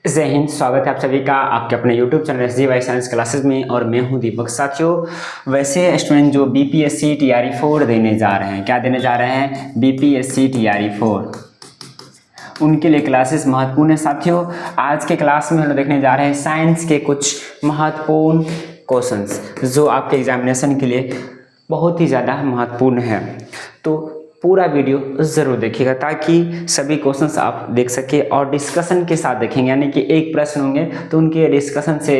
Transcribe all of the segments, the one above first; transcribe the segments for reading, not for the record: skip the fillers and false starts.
जय हिंद। स्वागत है आप सभी का आपके अपने YouTube channel SGY science classes में और मैं हूं दीपक। साथियों, वैसे स्टूडेंट जो BPSC TRE 4 देने जा रहे हैं, क्या देने जा रहे हैं? BPSC TRE 4, उनके लिए क्लासेस महत्वपूर्ण है। साथियों, आज के क्लास में हम लोग देखने जा रहे हैं साइंस के कुछ महत्वपूर्ण क्वेश्चंस जो आपके एग्जामिनेशन के लिए बहुत ही ज़्यादा महत्वपूर्ण है। तो पूरा वीडियो ज़रूर देखिएगा ताकि सभी क्वेश्चंस आप देख सके और डिस्कशन के साथ देखेंगे, यानी कि एक प्रश्न होंगे तो उनके डिस्कशन से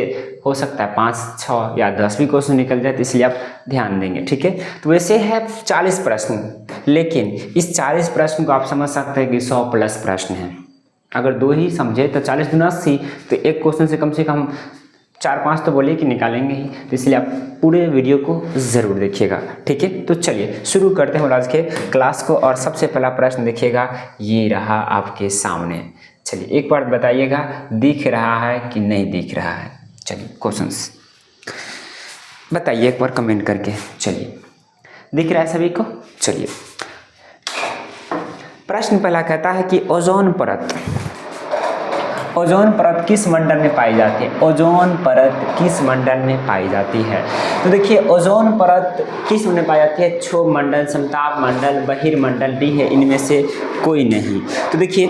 हो सकता है 5, 6 या 10 भी क्वेश्चन निकल जाए, तो इसलिए आप ध्यान देंगे। ठीक है, तो वैसे है 40 प्रश्न, लेकिन इस 40 प्रश्न को आप समझ सकते हैं कि 100 प्लस प्रश्न हैं। अगर 2 ही समझे तो 40 दूना 80, तो एक क्वेश्चन से कम 4-5 तो बोलिए कि निकालेंगे ही, तो इसलिए आप पूरे वीडियो को ज़रूर देखिएगा। ठीक है, तो चलिए शुरू करते हैं आज के क्लास को। और सबसे पहला प्रश्न देखिएगा, ये रहा आपके सामने। चलिए एक बार बताइएगा, दिख रहा है कि नहीं दिख रहा है? चलिए क्वेश्चंस बताइए एक बार कमेंट करके। चलिए, दिख रहा है सभी को? चलिए, प्रश्न पहला कहता है कि ओजोन परत किस मंडल में पाई जाती है? ओजोन परत किस मंडल में पाई जाती है? तो देखिए, ओजोन परत किस में पाई जाती है? क्षोभ मंडल, समताप मंडल, बहिर्मंडल, डी है इनमें से कोई नहीं। तो देखिए,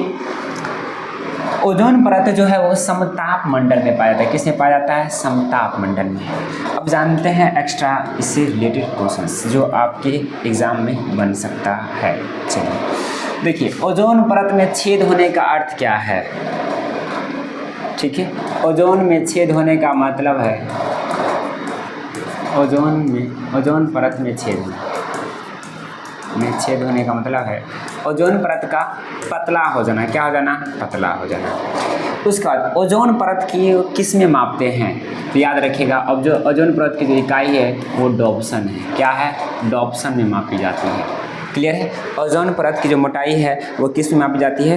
ओजोन परत जो है वो समताप मंडल में पाया जाता है। किस में पाया जाता है? समताप मंडल में। अब जानते हैं एक्स्ट्रा इससे रिलेटेड क्वेश्चंस जो आपके एग्जाम में बन सकता है। चलिए देखिए, ओजोन परत में छेद होने का अर्थ क्या है? ठीक है, ओजोन में छेद होने का मतलब है ओजोन परत में छेद होने का मतलब है ओजोन परत का पतला हो जाना। क्या हो जाना? पतला हो जाना। उसके बाद ओजोन परत की किस में मापते हैं? तो याद रखिएगा, अब जो ओजोन परत की जो इकाई है वो डॉप्सन है। क्या है? डॉप्सन में मापी जाती है। क्लियर है? ओजोन परत की जो मोटाई है वो किस में मापी जाती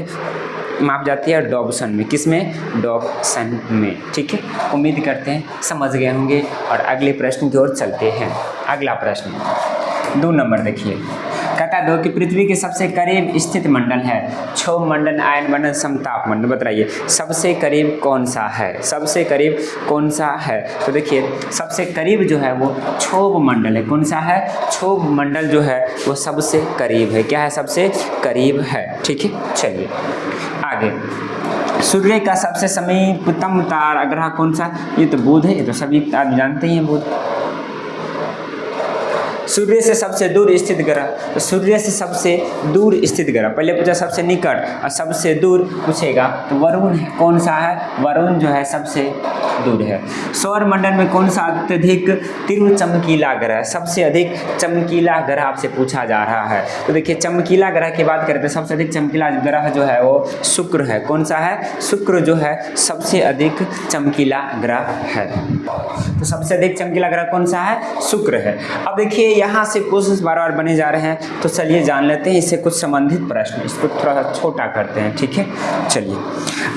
है? डॉप्सन में। किस में? डॉप्सन में। ठीक है, उम्मीद करते हैं समझ गए होंगे। और अगले प्रश्न की ओर चलते हैं। अगला प्रश्न 2 नंबर देखिए, कहता है 2 कि पृथ्वी के सबसे करीब स्थित मंडल है क्षोभ मंडल, आयन मंडल, समताप मंडल। बताइए सबसे करीब कौन सा है? सबसे करीब कौन सा है? तो देखिए, सबसे करीब जो है वो क्षोभ मंडल है। कौन सा है? क्षोभ मंडल जो है वो सबसे करीब है। क्या है? सबसे करीब है। ठीक है, चलिए आगे। सूर्य का सबसे समीपतम तारा ग्रह कौन सा? ये तो बुध है, ये तो सभी आप जानते ही हैं बुध। सूर्य से सबसे दूर स्थित ग्रह, तो सूर्य से सबसे दूर स्थित ग्रह, पहले पूछा सबसे निकट और सबसे दूर पूछेगा तो वरुण है। कौन सा है? वरुण जो है सबसे दूर है। सौर मंडल में कौन सा अत्यधिक तीव्र चमकीला ग्रह? सबसे अधिक चमकीला ग्रह आपसे पूछा जा रहा है। तो देखिए, चमकीला ग्रह की बात करें तो सबसे अधिक चमकीला ग्रह जो है वो शुक्र है। कौन सा है? शुक्र जो है सबसे अधिक चमकीला ग्रह है। तो सबसे अधिक चमकीला ग्रह कौन सा है? शुक्र है। अब देखिए, यहाँ से क्वेश्चन बार बार बने जा रहे हैं, तो चलिए जान लेते हैं इससे कुछ संबंधित प्रश्न। इसको थोड़ा छोटा करते हैं। ठीक है, चलिए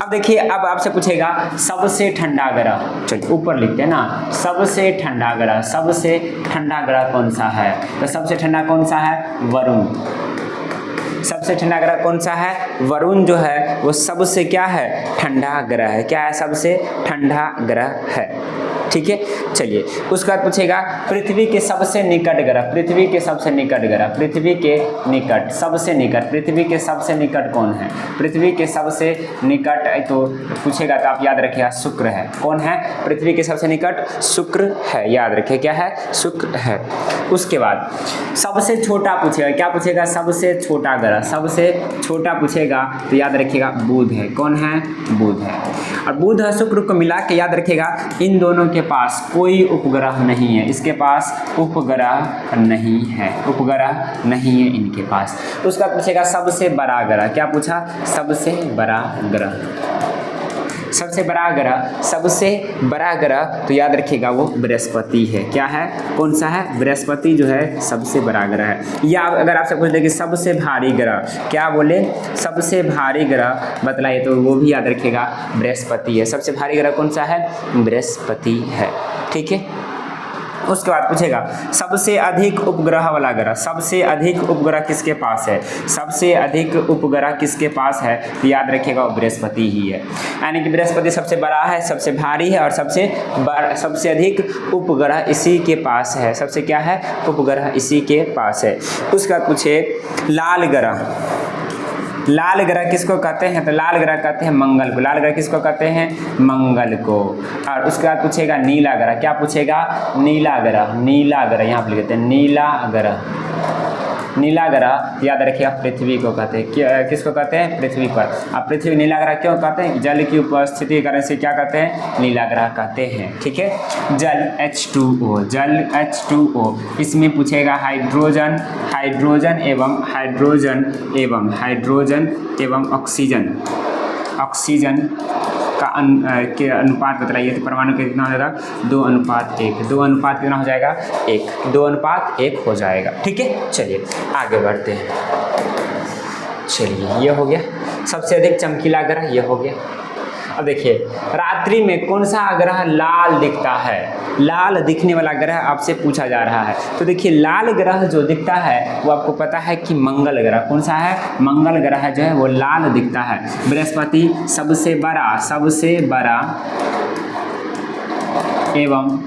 अब देखिए, अब आपसे पूछेगा सबसे ठंडा ग्रह। चलिए ऊपर लिखते हैं ना, सबसे ठंडा ग्रह। सबसे ठंडा ग्रह कौन सा है? तो सबसे ठंडा कौन सा है? वरुण। सबसे ठंडा ग्रह कौन सा है? वरुण जो है वो सबसे क्या है? ठंडा ग्रह है। क्या है? सबसे ठंडा ग्रह है। ठीक है, चलिए उसके बाद पूछेगा पृथ्वी के सबसे निकट ग्रह। पृथ्वी के सबसे निकट ग्रह, पृथ्वी के निकट, सबसे निकट, पृथ्वी के सबसे निकट कौन है? पृथ्वी के सबसे निकट तो पूछेगा तो आप याद रखिएगा शुक्र है। कौन है? पृथ्वी के सबसे निकट शुक्र है। याद रखिए क्या है? शुक्र है। उसके बाद सबसे छोटा पूछेगा। क्या पूछेगा? सबसे छोटा ग्रह। सबसे छोटा पूछेगा तो याद रखिएगा बुध है। कौन है? बुध है। और बुध और शुक्र को मिला के याद रखिएगा इन दोनों के पास कोई उपग्रह नहीं है। इसके पास उपग्रह नहीं है। उपग्रह नहीं है इनके पास। उसका पूछेगा सबसे बड़ा ग्रह। क्या पूछा? सबसे बड़ा ग्रह। सबसे बड़ा ग्रह, सबसे बड़ा ग्रह तो याद रखिएगा वो बृहस्पति है। क्या है? कौन सा है? बृहस्पति जो है सबसे बड़ा ग्रह है। या अगर आपसे पूछ दे कि सबसे भारी ग्रह, क्या बोले? सबसे भारी ग्रह बतलाइए, तो वो भी याद रखिएगा बृहस्पति है। सबसे भारी ग्रह कौन सा है? बृहस्पति है। ठीक है, उसके बाद पूछेगा सबसे अधिक उपग्रह वाला ग्रह, सबसे अधिक उपग्रह किसके पास है, सबसे अधिक उपग्रह किसके पास है, तो याद रखिएगा वो बृहस्पति ही है। यानी कि बृहस्पति सबसे बड़ा है, सबसे भारी है और सबसे अधिक उपग्रह इसी के पास है। सबसे क्या है, उपग्रह इसी के पास है। उसके बाद पूछे लाल ग्रह, लाल ग्रह किसको कहते हैं, तो लाल ग्रह कहते हैं मंगल को। लाल ग्रह किसको कहते हैं, मंगल को। और उसके बाद पूछेगा नीला ग्रह, क्या पूछेगा, नीला ग्रह, नीला ग्रह यहाँ पे लिखते हैं नीला ग्रह। नीला ग्रह याद रखिएगा पृथ्वी को कहते हैं, किसको कहते हैं, पृथ्वी पर। अब पृथ्वी नीला ग्रह क्यों कहते हैं, जल की उपस्थिति करने से क्या कहते हैं, नीला ग्रह कहते हैं। ठीक है, जल H2O, जल H2O। इसमें पूछेगा हाइड्रोजन, हाइड्रोजन एवं हाइड्रोजन एवं हाइड्रोजन एवं ऑक्सीजन, ऑक्सीजन का के अनुपात बतलाइए। तो परमाणु का कितना हो जाएगा, 2:1। 2:1 कितना हो जाएगा, 1, 2:1 हो जाएगा। ठीक है, चलिए आगे बढ़ते हैं। चलिए ये हो गया सबसे अधिक चमकीला ग्रह, ये हो गया। अब देखिए रात्रि में कौन सा ग्रह लाल दिखता है, लाल दिखने वाला ग्रह आपसे पूछा जा रहा है। तो देखिए लाल ग्रह जो दिखता है वो आपको पता है कि मंगल ग्रह। कौन सा है, मंगल ग्रह जो है वो लाल दिखता है। बृहस्पति सबसे बड़ा एवं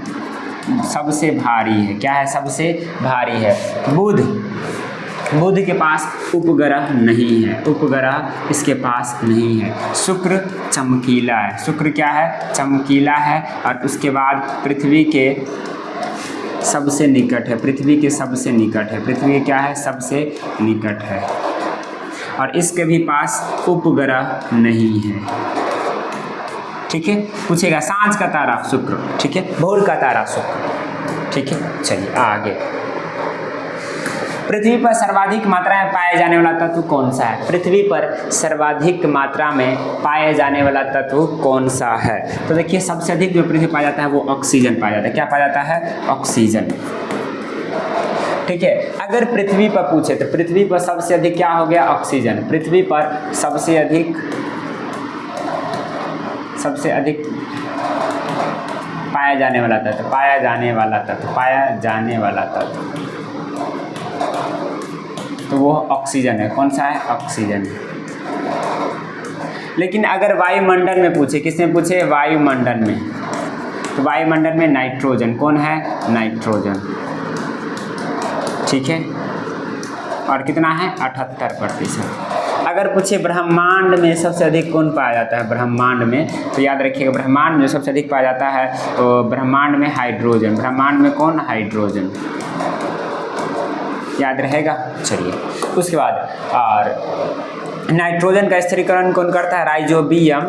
सबसे भारी है। क्या है, सबसे भारी है। बुध के पास उपग्रह नहीं है, उपग्रह इसके पास नहीं है। शुक्र चमकीला है, शुक्र क्या है, चमकीला है। और उसके बाद पृथ्वी के सबसे निकट है, पृथ्वी के सबसे निकट है, पृथ्वी क्या है, सबसे निकट है। और इसके भी पास उपग्रह नहीं है। ठीक है, पूछेगा सांझ का तारा शुक्र, ठीक है, भोर का तारा शुक्र। ठीक है, चलिए आगे। पृथ्वी पर सर्वाधिक मात्रा में पाए जाने वाला तत्व कौन सा है, पृथ्वी पर सर्वाधिक मात्रा में पाए जाने वाला तत्व कौन सा है। तो देखिए सबसे अधिक जो पृथ्वी पाया जाता है वो ऑक्सीजन पाया जाता है। क्या पाया जाता है, ऑक्सीजन। ठीक है, अगर पृथ्वी पर पूछे तो पृथ्वी पर सबसे अधिक क्या हो गया, ऑक्सीजन। पृथ्वी पर सबसे अधिक पाया जाने वाला तत्व, पाया जाने वाला तत्व तो वो ऑक्सीजन है। कौन सा है, ऑक्सीजन। लेकिन अगर वायुमंडल में पूछे, किसमें पूछे, वायुमंडल में, तो वायुमंडल में नाइट्रोजन। कौन है, नाइट्रोजन। ठीक है, और कितना है, 78%। अगर पूछे ब्रह्मांड में सबसे अधिक कौन पाया जाता है, ब्रह्मांड में, तो याद रखिएगा ब्रह्मांड में सबसे अधिक पाया जाता है तो ब्रह्मांड में हाइड्रोजन। ब्रह्मांड में कौन, हाइड्रोजन। याद रहेगा। चलिए उसके बाद और नाइट्रोजन का स्थिरीकरण कौन करता है, राइजोबियम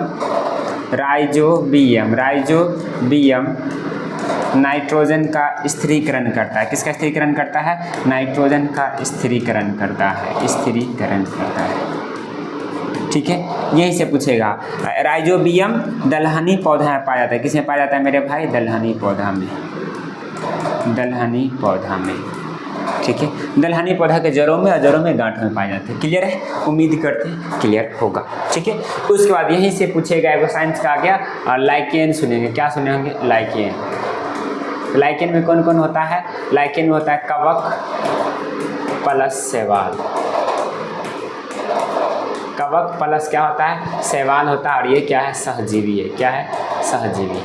नाइट्रोजन का स्थिरीकरण करता है। किसका स्थिरीकरण करता है, नाइट्रोजन का स्थिरीकरण करता है। ठीक है, यही से पूछेगा। राइजोबियम दलहनी पौधा में पाया जाता है। किसमें पाया जाता है मेरे भाई, दलहनी पौधा में। ठीक है, दलहनी पौधा के जड़ों में और जड़ों में गांठ में पाए जाते हैं। क्लियर है, उम्मीद करते हैं क्लियर होगा। ठीक है, उसके बाद यहीं से पूछेगा एगो साइंस का आ गया और लाइकेन सुनेंगे। क्या सुनेंगे, लाइकेन। लाइकेन में कौन कौन होता है, लाइकेन में होता है कवक प्लस शैवाल। कवक प्लस क्या होता है, शैवाल होता है। और ये क्या है, सहजीवी है। क्या है, सहजीवी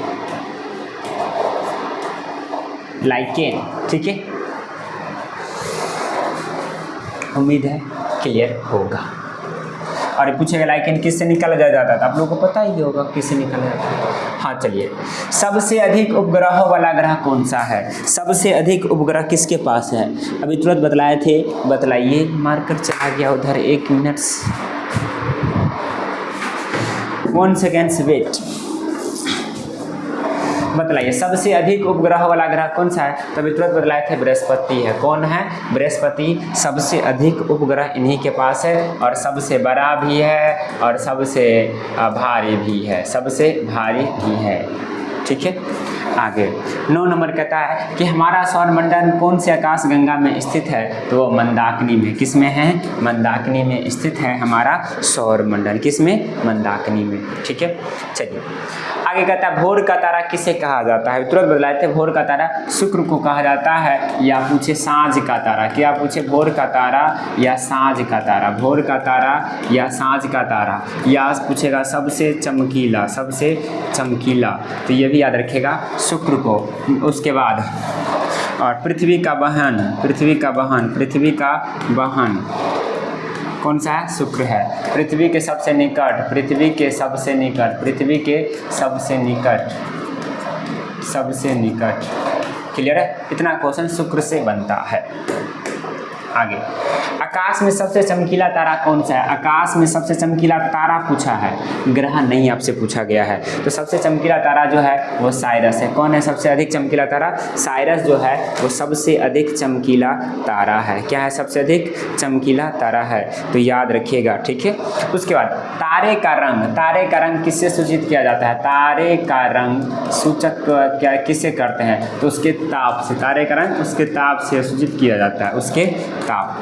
लाइकेन। ठीक है, उम्मीद है क्लियर होगा। और पूछेगा लाइकेन किससे निकाला जाता है, आप लोगों को पता ही होगा किससे निकाला जाता है। हाँ चलिए, सबसे अधिक उपग्रहों वाला ग्रह कौन सा है, सबसे अधिक उपग्रह किसके पास है, अभी तुरंत बतलाए थे, बतलाइए। मार्कर चला गया उधर, 1 मिनट 1 सेकेंड्स वेट। बतलाइए सबसे अधिक उपग्रह वाला ग्रह कौन सा है, तभी तुरंत बतलाए थे, बृहस्पति है। कौन है, बृहस्पति सबसे अधिक उपग्रह इन्हीं के पास है और सबसे बड़ा भी है और सबसे भारी भी है, सबसे भारी भी है। ठीक है, आगे 9 नंबर कहता है कि हमारा सौरमंडल कौन से आकाश गंगा में स्थित है, तो वो मंदाकिनी में। किस में है? मंदाकिनी में स्थित है हमारा सौरमंडल। किस में? मंदाकिनी में। ठीक है, चलिए आगे कहता है भोर का तारा किसे कहा जाता है? तुरंत बदलाए थे, भोर का तारा शुक्र को कहा जाता है, या पूछे साँझ का तारा। क्या पूछे? भोर का तारा या साँझ का तारा, भोर का तारा या साँझ का तारा, या पूछेगा सबसे चमकीला, सबसे चमकीला, तो ये भी याद रखेगा शुक्र को। उसके बाद और पृथ्वी का वाहन, पृथ्वी का वाहन, पृथ्वी का वाहन कौन सा है? शुक्र है। पृथ्वी के सबसे निकट, पृथ्वी के सबसे निकट, पृथ्वी के सबसे निकट, सबसे निकट। क्लियर है? इतना क्वेश्चन शुक्र से बनता है। आगे आकाश में सबसे चमकीला तारा कौन सा है? आकाश में सबसे चमकीला तारा पूछा है, ग्रह नहीं आपसे पूछा गया है। तो सबसे चमकीला तारा जो है वो साइरस है। कौन है सबसे अधिक चमकीला तारा? साइरस जो है वो सबसे अधिक चमकीला तारा है। क्या है? सबसे अधिक चमकीला तारा है, तो याद रखिएगा। ठीक है, उसके बाद तारे का रंग, तारे का रंग किससे सूचित किया जाता है? तारे का रंग सूचक क्या किससे करते हैं? तो उसके ताप से। तारे का रंग उसके ताप से सूचित किया जाता है, उसके ताप,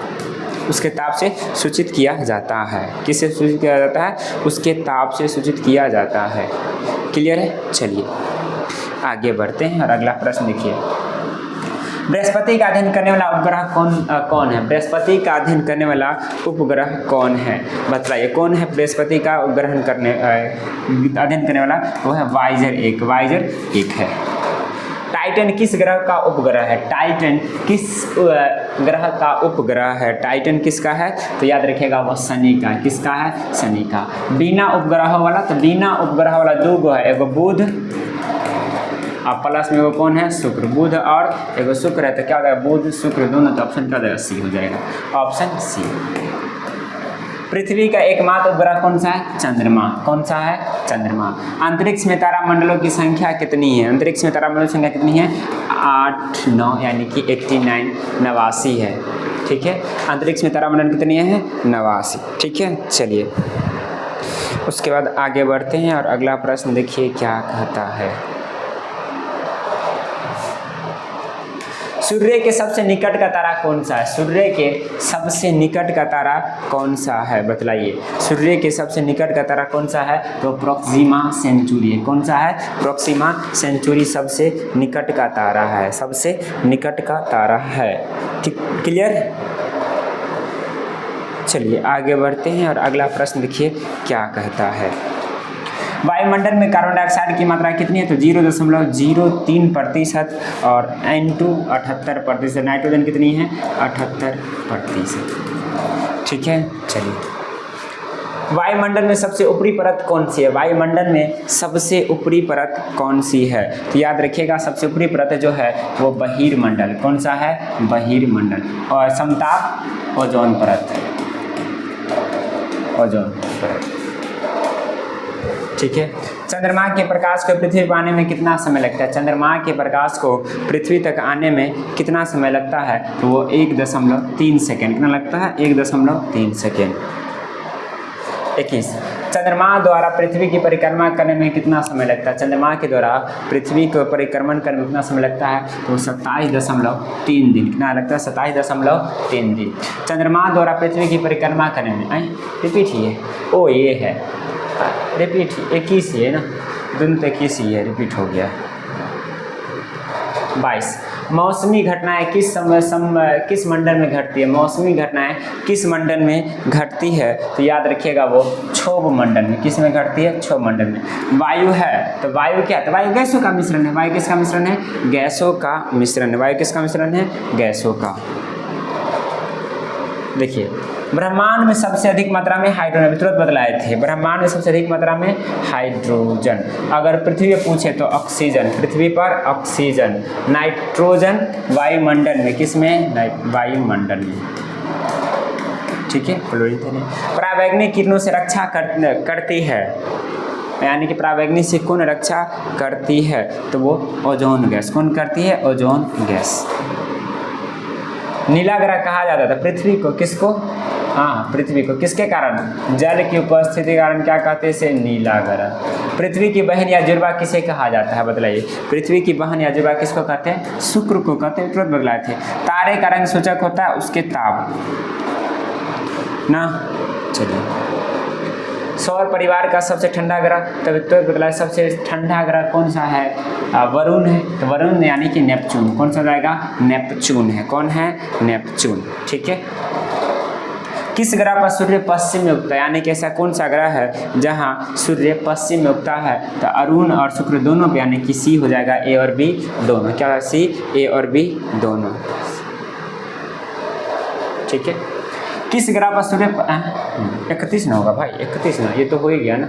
उसके ताप से सूचित किया जाता है। किससे सूचित किया जाता है? उसके ताप से सूचित किया जाता है। क्लियर है? चलिए आगे बढ़ते हैं और अगला प्रश्न देखिए। बृहस्पति का अध्ययन करने वाला उपग्रह कौन है? बृहस्पति का अध्ययन करने वाला उपग्रह कौन है? बताइए कौन है बृहस्पति का अध्ययन करने वाला? वो है वाइजर 1, वाइजर 1 है। टाइटन किस ग्रह का उपग्रह है? टाइटन किस ग्रह का उपग्रह है? टाइटन किसका है? तो याद रखिएगा वो शनि का। किसका है? शनि का। बिना उपग्रह वाला, तो बिना उपग्रह वाला 2 गो है, एगो बुध और प्लस में वो कौन है? शुक्र। बुध और एगो शुक्र है, तो क्या होगा? बुध शुक्र दोनों, तो ऑप्शन क्या हो जाएगा? सी हो जाएगा, ऑप्शन सी। पृथ्वी का एकमात्र उपग्रह कौन सा है? चंद्रमा। कौन सा है? चंद्रमा। अंतरिक्ष में तारामंडलों की संख्या कितनी है? अंतरिक्ष में तारामंडलों की संख्या कितनी है? 8, 9 यानी कि 89, 89 है। ठीक है, अंतरिक्ष में तारामंडल कितनी है? 89। ठीक है, चलिए उसके बाद आगे बढ़ते हैं और अगला प्रश्न देखिए क्या कहता है। सूर्य के सबसे निकट का तारा कौन सा है? सूर्य के सबसे निकट का तारा कौन सा है? बतलाइए। सूर्य के सबसे निकट का तारा कौन सा है? तो प्रोक्सिमा सेंचुरी है। कौन सा है? प्रोक्सिमा सेंचुरी सबसे निकट का तारा है, सबसे निकट का तारा है। ठीक, क्लियर? चलिए आगे बढ़ते हैं और अगला प्रश्न देखिए क्या कहता है। वायुमंडल में कार्बन डाइऑक्साइड की मात्रा कितनी है? तो 0.03% और N2 78%। नाइट्रोजन कितनी है? 78%। ठीक है, चलिए वायुमंडल में सबसे ऊपरी परत कौन सी है? वायुमंडल में सबसे ऊपरी परत कौन सी है? तो याद रखिएगा सबसे ऊपरी परत जो है वो बहिर्मंडल। कौन सा है? बहिर्मंडल। और समताप ओजोन परत, ओजोन परत। ठीक है, चंद्रमा के प्रकाश को पृथ्वी पर आने में कितना समय लगता है? चंद्रमा के प्रकाश को पृथ्वी तक आने में कितना समय लगता है? तो वो 1.3 सेकेंड। कितना लगता है? 1.3 सेकेंड। 21 चंद्रमा द्वारा पृथ्वी की परिक्रमा करने में कितना समय लगता है? चंद्रमा के द्वारा पृथ्वी को परिक्रमण करने में कितना समय लगता है? तो 27.3 दिन। कितना लगता है? 27.3 दिन। चंद्रमा द्वारा पृथ्वी की परिक्रमा करने में रिपीट ही है, ओ ये है रिपीट 21 ही है ना, दोनों तो 21 ही है, रिपीट हो गया। 22 मौसमी घटनाएं किस मंडल में घटती है? मौसमी घटनाएं किस मंडल में घटती है? तो याद रखिएगा वो क्षोभ मंडल में। किस में घटती है? क्षोभ मंडल में। वायु है, तो वायु क्या है? तो वायु गैसों का मिश्रण है। वायु किसका मिश्रण है? गैसों का मिश्रण है। वायु किसका मिश्रण है? गैसों का। देखिए ब्रह्मांड में सबसे अधिक मात्रा में हाइड्रोजन, तुरंत बतलाए थे। ब्रह्मांड में सबसे अधिक मात्रा में हाइड्रोजन। अगर पृथ्वी पर पूछे तो ऑक्सीजन, पृथ्वी पर ऑक्सीजन। नाइट्रोजन वायुमंडल में, किस में? वायुमंडल में। ठीक है, परावैंगनिक किरणों से रक्षा करती है, यानी कि परावैंगनिक से कौन रक्षा करती है? तो वो ओजोन गैस। कौन करती है? Ozone gas. नीला ग्रह कहा जाता था पृथ्वी को, किसको? हाँ पृथ्वी को, किसके कारण? जल की उपस्थिति के कारण क्या कहते हैं इसे? नीला ग्रह। पृथ्वी की बहन या जुड़वा किसे कहा जाता है बतलाइए? पृथ्वी की बहन या जुड़वा किसको कहते हैं? शुक्र को कहते हैं, तुरंत बतलाए थे। तारे का रंग सूचक होता है उसके ताप ना। चलिए सौर परिवार का सबसे ठंडा ग्रह, तब तो बतलाए सबसे ठंडा ग्रह कौन सा है? वरुण है। तो वरुण यानी कि नेपच्यून, कौन सा जाएगा? नेपच्यून है। कौन है? नेपच्यून। ठीक है। किस ग्रह पर सूर्य पश्चिम में उगता है? यानी कि ऐसा कौन सा ग्रह है जहां सूर्य पश्चिम में उगता है? तो अरुण और शुक्र दोनों पे, यानी कि सी हो जाएगा, ए और बी दोनों। क्या? सी, ए और बी दोनों। ठीक है। किस ग्रह पर सूर्य 31 ना होगा भाई, 31 ना, ये तो हो ही गया ना।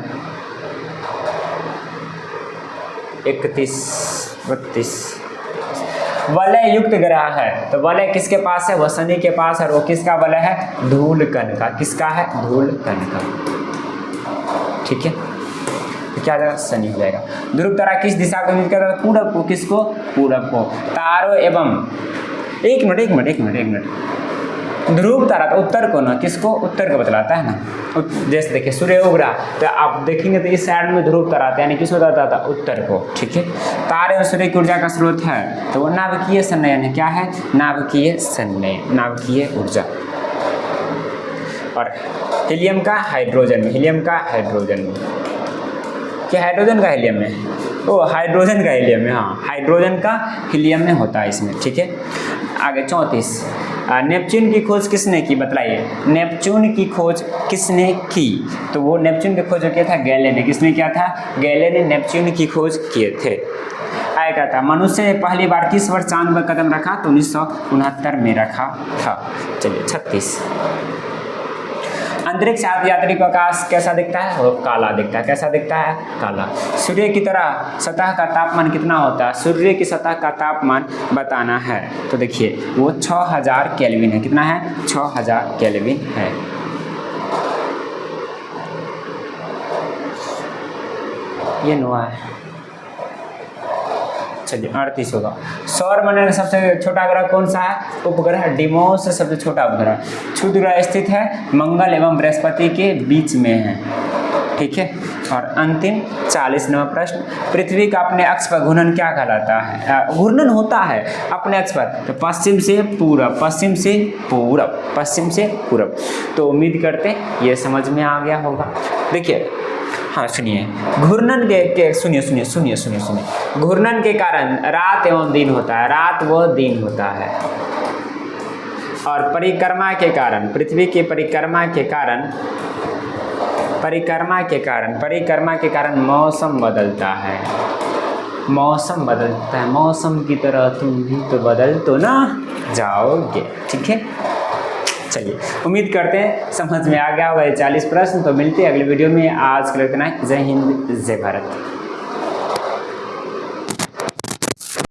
31, 32 वलय युक्त ग्रह है। तो वलय किसके पास है? वो शनि के पास है। और वो किसका वलय है? धूल कण का। किसका है? धूल कण का। ठीक है। तो क्या जाएगा? शनि हो जाएगा। ध्रुव तारा किस दिशा को इंगित करता है? पूरब को। किसको? पूरब को। तारों एवं एक मिनट ध्रुव तारा तो उत्तर को ना, किसको? उत्तर को बतलाता है ना। जैसे देखिए सूर्य उग रहा, तो आप देखेंगे तो इस साइड में ध्रुव तारा आता है, यानी किसको बताता था? उत्तर को। ठीक है। तारे और सूर्य की ऊर्जा का स्रोत है, तो वो नाभिकीय संलयन है। क्या है? नाभिकीय संलयन, नाभिकीय ऊर्जा। और हीलियम का हाइड्रोजन में, हीलियम का हाइड्रोजन में, क्या हाइड्रोजन का हीलियम में? ओ हाइड्रोजन का हीलियम में, हाँ हाइड्रोजन का हीलियम में होता है इसमें। ठीक है। आगे 34 नेपच्यून की खोज किसने की बतलाइए? नेपच्यून की खोज किसने की? तो वो नेपच्यून की खोज जो किया था गैले ने। किसने किया था? गैले ने नेपच्यून की खोज किए थे। आएगा था मनुष्य ने पहली बार किस वर्ष चांद पर कदम रखा? तो 1969 में रखा था। चलिए 36 अंतरिक्ष यात्री का आकाश कैसा दिखता है? वो काला दिखता है। कैसा दिखता है? काला। सूर्य की तरह सतह का तापमान कितना होता है? सूर्य की सतह का तापमान बताना है, तो देखिए वो 6000 केल्विन है। कितना है? 6000 केल्विन है। ये नोआ है। चलिए 38 होगा। सौर मंडल का सबसे छोटा ग्रह कौन सा है? उपग्रह डिमोस सबसे छोटा उपग्रह। क्षुद्र ग्रह स्थित है मंगल एवं बृहस्पति के बीच में है। ठीक है। और अंतिम 40वां प्रश्न, पृथ्वी का अपने अक्ष पर घूर्णन क्या कहलाता है? घूर्णन होता है अपने अक्ष पर, तो पश्चिम से पूरब, पश्चिम से पूरब, पश्चिम से पूरब। तो उम्मीद करते ये समझ में आ गया होगा। देखिए हाँ सुनिए, घूर्णन के सुनिए घूर्णन के कारण रात एवं दिन होता है, रात व दिन होता है। और परिक्रमा के कारण, पृथ्वी की परिक्रमा के कारण मौसम बदलता है। मौसम बदलता है, मौसम की तरह तुम भी तो बदल तो ना जाओगे। ठीक है। चलिए उम्मीद करते हैं समझ में आ गया होगा ये 40 प्रश्न। तो मिलते हैं अगले वीडियो में। आज के लिए इतना ही। जय हिंद, जय भारत।